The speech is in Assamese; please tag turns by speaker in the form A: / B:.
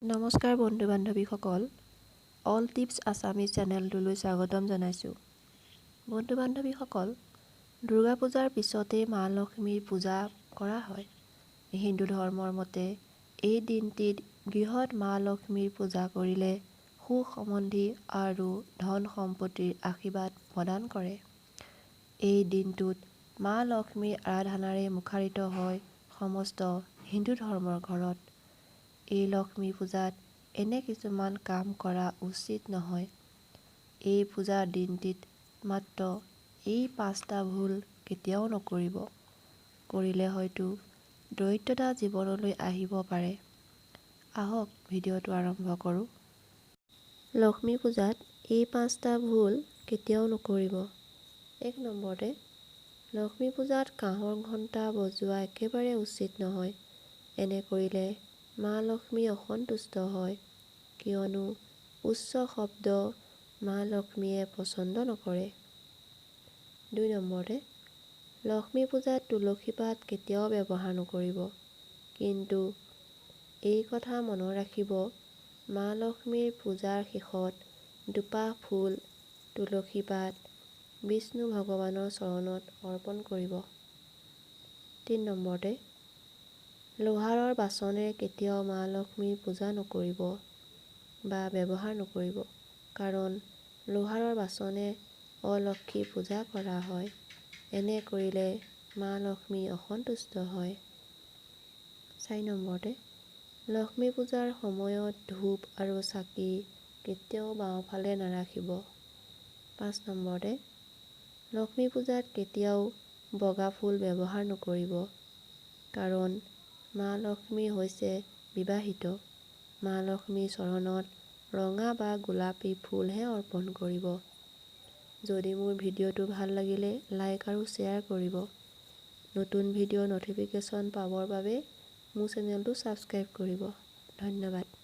A: নমস্কাৰ বন্ধু বান্ধৱীসকল, অল টিপছ আছামিজ চেনেলটোলৈ স্বাগতম জনাইছোঁ। বন্ধু বান্ধৱীসকল, দুৰ্গা পূজাৰ পিছতেই মা লক্ষ্মীৰ পূজা কৰা হয়। হিন্দু ধৰ্মৰ মতে এই দিনটিত গৃহত মা লক্ষ্মীৰ পূজা কৰিলে সুখ সমৃদ্ধি আৰু ধন সম্পত্তিৰ আশীৰ্বাদ প্ৰদান কৰে। এই দিনটোত মা লক্ষ্মীৰ আৰাধনাৰে মুখাৰিত হয় সমস্ত হিন্দু ধৰ্মৰ ঘৰত। এই লক্ষ্মী পূজাত এনে কিছুমান কাম কৰা উচিত নহয়। এই পূজাৰ দিনটিত মাত্ৰ এই 5টা ভুল কেতিয়াও নকৰিব। কৰিলে হয়তো দৰিদ্ৰতা জীৱনলৈ আহিব পাৰে। আহক ভিডিঅ'টো আৰম্ভ কৰোঁ। লক্ষ্মী পূজাত এই 5টা ভুল কেতিয়াও নকৰিব। 1 নম্বৰতে, লক্ষ্মী পূজাত কাঁহৰ ঘণ্টা বজোৱা একেবাৰে উচিত নহয়। এনে কৰিলে মা লক্ষ্মী অসন্তুষ্ট হয়, কিয়নো উচ্চ শব্দ মা লক্ষ্মীয়ে পচন্দ নকৰে। 2 নম্বৰতে, লক্ষ্মী পূজাত তুলসী পাত কেতিয়াও ব্যৱহাৰ নকৰিব। কিন্তু এই কথা মনত ৰাখিব, মা লক্ষ্মীৰ পূজাৰ শেষত দুপাহ ফুল, তুলসী পাত বিষ্ণু ভগৱানৰ চৰণত অৰ্পণ কৰিব। 3 নম্বৰতে, লোহাৰৰ বাচনেৰে কেতিয়াও মা লক্ষ্মীৰ পূজা নকৰিব বা ব্যৱহাৰ নকৰিব, কাৰণ লোহাৰৰ বাচনে অলক্ষীৰ পূজা কৰা হয়। এনে কৰিলে মা লক্ষ্মী অসন্তুষ্ট হয়। 4 নম্বৰতে, লক্ষ্মী পূজাৰ সময়ত ধূপ আৰু চাকি কেতিয়াও বাওঁফালে নাৰাখিব। 5 নম্বৰতে, লক্ষ্মী পূজাত কেতিয়াও বগা ফুল ব্যৱহাৰ নকৰিব, কাৰণ মা লক্ষ্মী হৈছে বিবাহিত। মা লক্ষ্মীৰ চৰণত ৰঙা বা গোলাপী ফুলহে অৰ্পণ কৰিব। যদি মোৰ ভিডিঅ'টো ভাল লাগিলে লাইক আৰু শ্বেয়াৰ কৰিব। নতুন ভিডিঅ'ৰ ন'টিফিকেশ্যন পাবৰ বাবে মোৰ চেনেলটো ছাবস্ক্ৰাইব কৰিব। ধন্যবাদ।